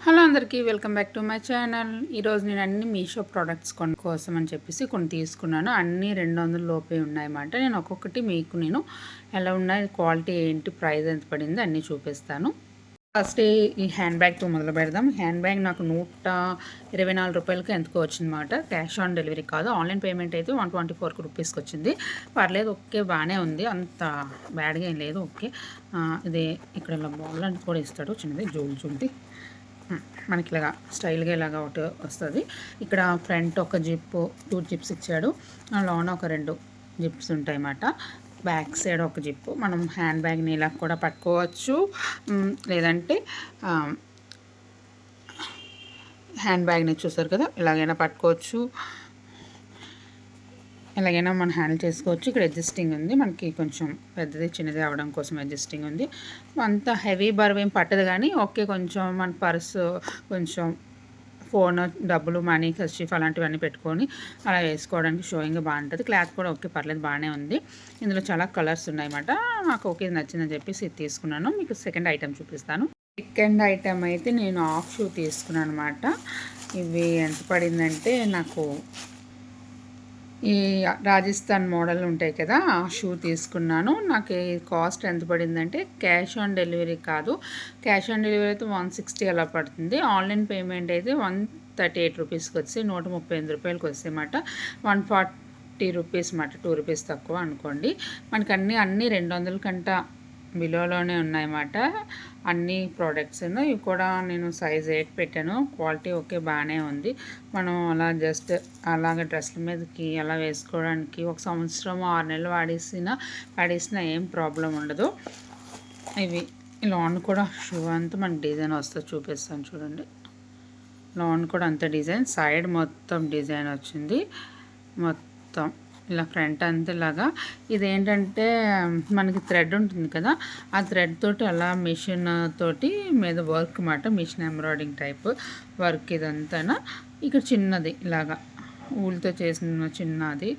Hello అందరికీ welcome back to my channel. ఈరోజు నేను అన్ని మీషో ప్రోడక్ట్స్ కోసం అని చెప్పేసి కొన్ని తీసుకున్నాను. అన్నీ 200 లోపే ఉన్నాయన్నమాట. నేను ఒక్కొక్కటి మీకు ఎలా ఉన్నాయి, క్వాలిటీ ఏంటి, ప్రైస్ ఎంత పడింది అన్నీ చూపిస్తాను. ఫస్ట్ ఈ హ్యాండ్ బ్యాగ్తో మొదలు పెడదాం. హ్యాండ్ బ్యాగ్ నాకు 124 రూపాయలకి ఎంతకో వచ్చిందన్నమాట. క్యాష్ ఆన్ డెలివరీ కాదు, ఆన్లైన్ పేమెంట్ అయితే 124 రూపీస్కి వచ్చింది. పర్లేదు, ఓకే, బాగానే ఉంది, అంత బ్యాడ్గా ఏం లేదు. ఓకే, ఇది ఇక్కడ ఇలా బాల్ అని కూడా ఇస్తాడు, చిన్నది జూల్ది మనకి ఇలాగా స్టైల్గా ఇలాగా ఒకటి వస్తుంది. ఇక్కడ ఫ్రంట్ ఒక జిప్, 2 జిప్స్ ఇచ్చాడు. లోన ఒక 2 జిప్స్ ఉంటాయి అన్నమాట. బ్యాక్ సైడ్ ఒక జిప్పు. మనం హ్యాండ్ బ్యాగ్ని ఇలా కూడా పట్టుకోవచ్చు, లేదంటే హ్యాండ్ బ్యాగ్ని చూసారు కదా, ఇలాగైనా పట్టుకోవచ్చు, ఎలాగైనా మనం హ్యాండిల్ చేసుకోవచ్చు. ఇక్కడ అడ్జస్టింగ్ ఉంది, మనకి కొంచెం పెద్దది చిన్నది అవ్వడం కోసం అడ్జస్టింగ్ ఉంది. అంత హెవీ బరువు ఏం పట్టదు, కానీ ఓకే, కొంచెం మన పర్సు, కొంచెం ఫోన్, డబ్బులు, మనీ, కర్చీఫ్ అలాంటివన్నీ పెట్టుకొని అలా వేసుకోవడానికి షోయింగ్ బాగుంటుంది. క్లాత్ కూడా ఓకే, పర్లేదు, బాగానే ఉంది. ఇందులో చాలా కలర్స్ ఉన్నాయన్నమాట. నాకు ఓకే నచ్చిందని చెప్పేసి ఇది తీసుకున్నాను. మీకు సెకండ్ ఐటెం చూపిస్తాను. సెకండ్ ఐటెం అయితే నేను హాఫ్ షూ తీసుకున్నాను అనమాట. ఇవి ఎంత పడిందంటే, నాకు ఈ రాజస్థాన్ మోడల్ ఉంటాయి కదా, ఆ షూ తీసుకున్నాను. నాకు కాస్ట్ ఎంత పడిందంటే, క్యాష్ ఆన్ డెలివరీ కాదు, క్యాష్ ఆన్ డెలివరీ అయితే 160 అలా పడుతుంది. ఆన్లైన్ పేమెంట్ అయితే 138 రూపీస్కి వచ్చి 138 రూపాయలకి వస్తాయి అన్నమాట. 140 రూపీస్ అన్నమాట, 2 రూపీస్ తక్కువ అనుకోండి. మనకి అన్నీ 200 కంట బిలోలోనే ఉన్నాయన్నమాట అన్ని ప్రోడక్ట్స్. ఇవి కూడా నేను సైజ్ 8 పెట్టాను. క్వాలిటీ ఓకే, బాగానే ఉంది. మనం అలా జస్ట్ అలాగ డ్రెస్ల మీదకి అలా వేసుకోవడానికి 1 సంవత్సరం 6 నెలలు వాడేసినా ఏం ప్రాబ్లం ఉండదు. ఇవి లోన్ కూడా షూ అంతా మనకి డిజైన్ వస్తుంది, చూపిస్తాను చూడండి. లోన్ కూడా అంత డిజైన్, సైడ్ మొత్తం డిజైన్ వచ్చింది, మొత్తం ఇలా ఫ్రంట్ అంతా ఇలాగా. ఇదేంటంటే మనకి థ్రెడ్ ఉంటుంది కదా, ఆ థ్రెడ్ తోటి అలా మిషన్ తోటి మీద వర్క్ అన్నమాట, మిషన్ ఎంబ్రాయిడింగ్ టైప్ వర్క్ ఇదంతా. ఇక్కడ చిన్నది ఇలాగా ఊళ్ళతో చేసిన చిన్నది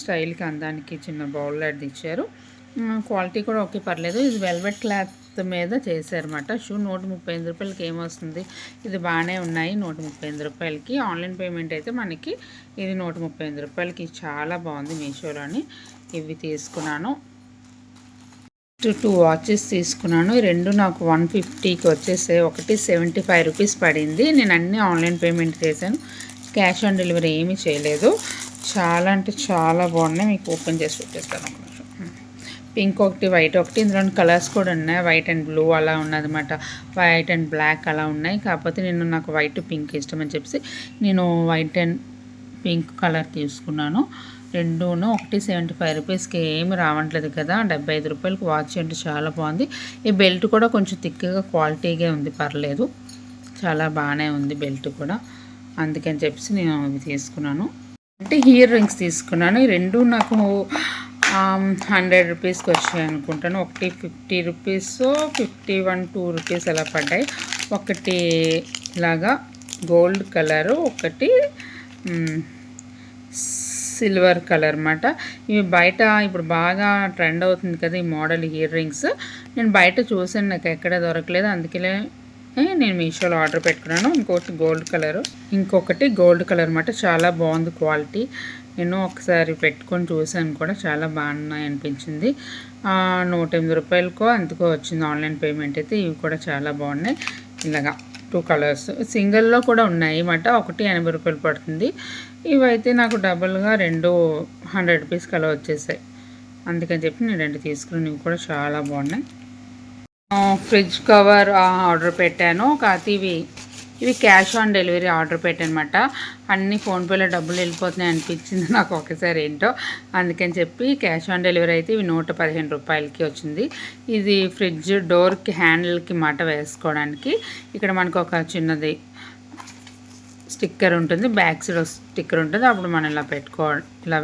స్టైల్కి అందానికి చిన్న బౌల్ లాంటిది ఇచ్చారు. క్వాలిటీ కూడా ఓకే, పర్లేదు. ఇది వెల్వెట్ క్లాత్ మీద చేశారన్నమాట. షూ 135 రూపాయలకి ఏమొస్తుంది, ఇది బాగానే ఉన్నాయి 135 రూపాయలకి. ఆన్లైన్ పేమెంట్ అయితే మనకి ఇది 135 రూపాయలకి చాలా బాగుంది. మీషోలోని ఇవి తీసుకున్నాను. 2 వాచెస్ తీసుకున్నాను. ఈ రెండు నాకు 150కి వచ్చేసాయి. ఒకటి 75 రూపీస్ పడింది. నేను అన్నీ ఆన్లైన్ పేమెంట్ చేశాను, క్యాష్ ఆన్ డెలివరీ ఏమీ చేయలేదు. చాలా అంటే చాలా బాగున్నాయి. మీకు ఓపెన్ చేసి చూపిస్తాను. పింక్ ఒకటి, వైట్ ఒకటి, ఇందులో కలర్స్ కూడా ఉన్నాయి. వైట్ అండ్ బ్లూ అలా ఉన్నదన్నమాట, వైట్ అండ్ బ్లాక్ అలా ఉన్నాయి. కాకపోతే నాకు వైట్ పింక్ ఇష్టం అని చెప్పేసి నేను వైట్ అండ్ పింక్ కలర్ తీసుకున్నాను. రెండును ఒకటి 75 రూపీస్కి ఏమి రావట్లేదు కదా, 75 రూపాయలకి వాచ్ అంటే చాలా బాగుంది. ఈ బెల్ట్ కూడా కొంచెం థిక్గా క్వాలిటీగా ఉంది, పర్లేదు, చాలా బాగానే ఉంది బెల్ట్ కూడా. అందుకని చెప్పేసి నేను ఇవి తీసుకున్నాను. అంటే ఇయర్ రింగ్స్ తీసుకున్నాను. ఈ రెండు నాకు 100 రూపీస్కి వచ్చాయి అనుకుంటాను. ఒకటి 50 రూపీస్, 51, 2 రూపీస్ అలా పడ్డాయి. ఒకటి ఇలాగా గోల్డ్ కలరు, ఒకటి సిల్వర్ కలర్ అన్నమాట. ఇవి బయట ఇప్పుడు బాగా ట్రెండ్ అవుతుంది కదా ఈ మోడల్ ఇయర్ రింగ్స్. నేను బయట చూసాను, నాకు ఎక్కడ దొరకలేదు, అందుకే నేను మీషోలో ఆర్డర్ పెట్టుకున్నాను. ఇంకొకటి గోల్డ్ కలర్ అన్నమాట. చాలా బాగుంది క్వాలిటీ. నేను ఒకసారి పెట్టుకొని చూసాను కూడా, చాలా బాగున్నాయి అనిపించింది. 108 రూపాయలకో అంతకో వచ్చింది ఆన్లైన్ పేమెంట్ అయితే. ఇవి కూడా చాలా బాగున్నాయి. ఇలాగా 2 కలర్స్ సింగిల్లో కూడా ఉన్నాయి అన్నమాట. ఒకటి 80 రూపాయలు పడుతుంది. ఇవైతే నాకు డబుల్గా 2 100 రూపీస్కి అలా వచ్చేసాయి. అందుకని చెప్పి నేను 2 తీసుకున్నాను. ఇవి కూడా చాలా బాగున్నాయి. ఫ్రిడ్జ్ కవర్ ఆర్డర్ పెట్టాను. కాకపోతే ఇవి క్యాష్ ఆన్ డెలివరీ ఆర్డర్ పెట్టానమాట. అన్నీ ఫోన్పేలో డబ్బులు వెళ్ళిపోతున్నాయి అనిపించింది నాకు ఒకసారి ఏంటో, అందుకని చెప్పి క్యాష్ ఆన్ డెలివరీ అయితే ఇవి 115 రూపాయలకి వచ్చింది. ఇది ఫ్రిడ్జ్ డోర్కి హ్యాండిల్కి మాట వేసుకోవడానికి. ఇక్కడ మనకు ఒక చిన్నది స్టిక్కర్ ఉంటుంది, బ్యాక్ సైడ్ స్టిక్కర్ ఉంటుంది. అప్పుడు మనం ఇలా ఇలా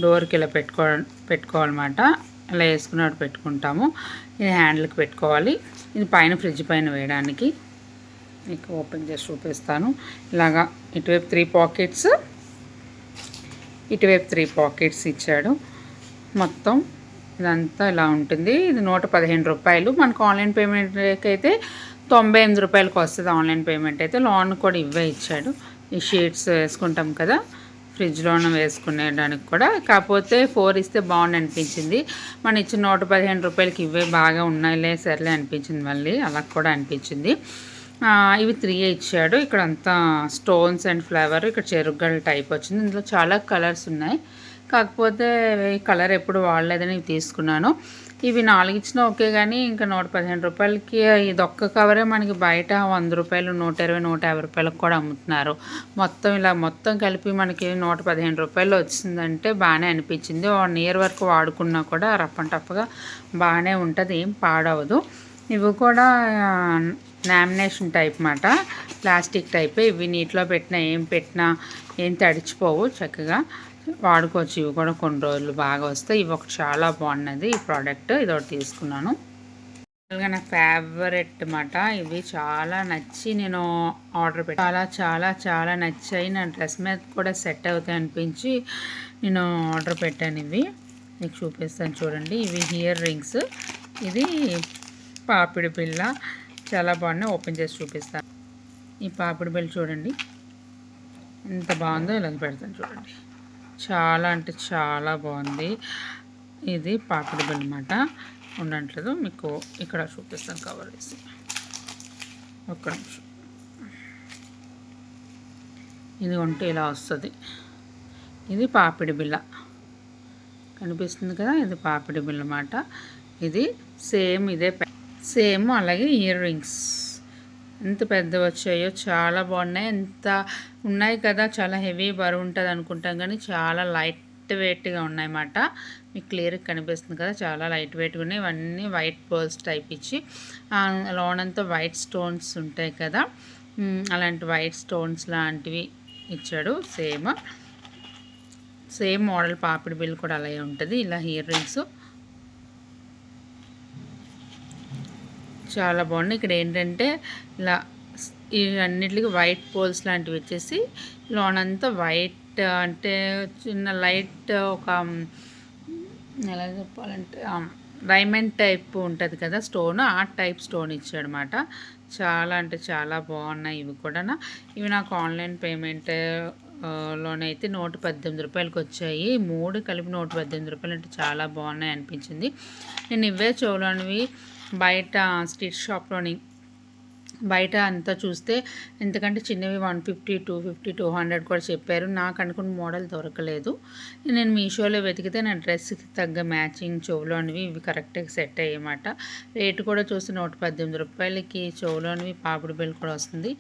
డోర్కి ఇలా పెట్టుకోవాలన్నమాట. ఇలా వేసుకున్నట్టు పెట్టుకుంటాము. ఇది హ్యాండిల్కి పెట్టుకోవాలి. ఇది పైన ఫ్రిడ్జ్ పైన వేయడానికి. మీకు ఓపెన్ చేసి చూపిస్తాను. ఇలాగా ఇటువైపు 3 పాకెట్స్, ఇటువైపు 3 పాకెట్స్ ఇచ్చాడు. మొత్తం ఇదంతా ఇలా ఉంటుంది. ఇది 115 రూపాయలు. మనకు ఆన్లైన్ పేమెంట్కి అయితే రూ. 98కి వస్తుంది ఆన్లైన్ పేమెంట్ అయితే. లోన్ కూడా ఇవే ఇచ్చాడు. ఈ షీట్స్ వేసుకుంటాం కదా ఫ్రిడ్జ్లోనే వేసుకునేదానికి కూడా, కాకపోతే 4 ఇస్తే బాగుంది అనిపించింది. మనం ఇచ్చిన రూ. 115కి ఇవే బాగా ఉన్నాయిలే సర్లే అనిపించింది. మళ్ళీ అలా కూడా అనిపించింది. ఇవి 3 ఇచ్చాడు. ఇక్కడ అంతా స్టోన్స్ అండ్ ఫ్లవర్, ఇక్కడ చెరుగల్ టైప్ వచ్చింది. ఇందులో చాలా కలర్స్ ఉన్నాయి, కాకపోతే ఈ కలర్ ఎప్పుడు వాడలేదని ఇవి తీసుకున్నాను. ఇవి 4 ఇచ్చినా ఓకే, కానీ ఇంకా రూ. 115కి ఇదొక్క కవరే మనకి బయట రూ. 100, 120, 150 కూడా అమ్ముతున్నారు. మొత్తం కలిపి మనకి రూ. 115 వచ్చిందంటే బాగానే అనిపించింది. 1 ఇయర్ వరకు వాడుకున్నా కూడా రఫ్ అండ్ టఫ్గా బాగానే ఉంటుంది, ఏం పాడవదు. ఇవి కూడా లామినేషన్ టైప్ మాట, ప్లాస్టిక్ టైపే. ఇవి నీటిలో పెట్టినా ఏం తడిచిపోవు, చక్కగా వాడుకోవచ్చు. ఇవి కూడా కొన్ని రోజులు బాగా వస్తాయి. ఇవి ఒకటి చాలా బాగున్నది ఈ ప్రోడక్ట్, ఇది ఒకటి తీసుకున్నాను. నా ఫేవరెట్ మాట. ఇవి చాలా నచ్చి నేను ఆర్డర్ పెట్టాను. చాలా నచ్చాయి. నా డ్రెస్ మీద కూడా సెట్ అవుతాయి అనిపించి నేను ఆర్డర్ పెట్టాను. ఇవి మీకు చూపిస్తాను చూడండి. ఇవి ఇయర్ రింగ్స్, ఇది పాపిడి బిళ్ళ, చాలా బాగున్నాయి. ఓపెన్ చేసి చూపిస్తాను. ఈ పాపిడి బిళ్ళ చూడండి ఎంత బాగుందో, ఇలా పెడతాను చూడండి. చాలా అంటే చాలా బాగుంది. ఇది పాపిడి బిళ్ళ అన్నమాట. ఉండట్లేదు, మీకు ఇక్కడ చూపిస్తాను కవర్ వేసి. ఒక్క నిమిషం. ఇది ఉంటే ఇలా వస్తుంది. ఇది పాపిడి బిళ్ళ కనిపిస్తుంది కదా, ఇది పాపిడి బిళ్ళ అన్నమాట. ఇది సేమ్ ఇదే సేమ్. అలాగే ఇయర్ రింగ్స్ ఎంత పెద్ద వచ్చాయో, చాలా బాగున్నాయి. ఎంత ఉన్నాయి కదా, చాలా హెవీ బరువు ఉంటుంది అనుకుంటాం, కానీ చాలా లైట్ వెయిట్గా ఉన్నాయన్నమాట. మీకు క్లియర్గా కనిపిస్తుంది కదా, చాలా లైట్ వెయిట్గా ఉన్నాయి. ఇవన్నీ వైట్ పర్ల్స్ టైప్ ఇచ్చి లోనంతా వైట్ స్టోన్స్ ఉంటాయి కదా, అలాంటి వైట్ స్టోన్స్ లాంటివి ఇచ్చాడు. సేమ్ మోడల్ పాపిడి బిల్ కూడా అలాగే ఉంటుంది. ఇలా ఇయర్ రింగ్స్ చాలా బాగున్నాయి. ఇక్కడ ఏంటంటే ఇలా అన్నిటికీ వైట్ పోల్స్ లాంటివి వచ్చేసి లోనంతా వైట్, అంటే చిన్న లైట్ ఒక ఎలా చెప్పాలంటే డైమండ్ టైప్ ఉంటుంది కదా స్టోన్, ఆ టైప్ స్టోన్ ఇచ్చాడనమాట. చాలా అంటే చాలా బాగున్నాయి ఇవి కూడా. ఇవి నాకు ఆన్లైన్ పేమెంట్ లోనైతే రూ. 118కి వచ్చాయి. 3 కలిపి రూ. 118 అంటే చాలా బాగున్నాయి అనిపించింది. నేను ఇవే చెవులోనివి బయట స్ట్రీట్ షాప్లోని బయట అంతా చూస్తే ఎందుకంటే చిన్నవి 150, 250, 200 కూడా చెప్పారు. నాకు అనుకున్న మోడల్ దొరకలేదు. నేను మీషోలో వెతికితే నా డ్రెస్కి తగ్గ మ్యాచింగ్ చెవులోనివి ఇవి కరెక్ట్గా సెట్ అయ్యమాట. రేటు కూడా చూసి రూ. 118కి చెవులోనివి పాపిడి బిల్ కూడా వస్తుంది.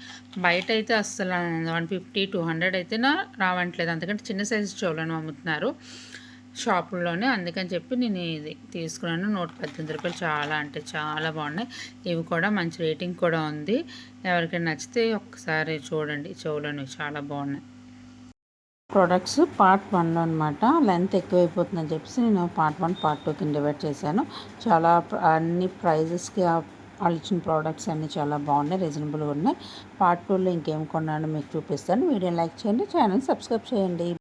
బయట అయితే అస్సలు 150, 200 అయితే రావట్లేదు. అందుకంటే చిన్న సైజు చెవులను అమ్ముతున్నారు షాపుల్లోనే. అందుకని చెప్పి నేను ఇది తీసుకున్నాను. రూ. 118 చాలా అంటే చాలా బాగున్నాయి. ఇవి కూడా మంచి రేటింగ్ కూడా ఉంది. ఎవరికైనా నచ్చితే ఒక్కసారి చూడండి. చెవులోని చాలా బాగున్నాయి. ప్రొడక్ట్స్ పార్ట్ 1 అనమాట. లెంత్ ఎక్కువైపోతుందని చెప్పేసి నేను పార్ట్ 1, పార్ట్ 2 కింద డివైడ్ చేశాను. చాలా అన్ని ప్రైజెస్కి వాళ్ళు ఇచ్చిన ప్రోడక్ట్స్ అన్నీ చాలా బాగున్నాయి, రీజనబుల్గా ఉన్నాయి. పార్ట్ 2లో ఇంకేం కొన్నాను మీకు చూపిస్తాను. వీడియో లైక్ చేయండి, ఛానల్ సబ్స్క్రైబ్ చేయండి.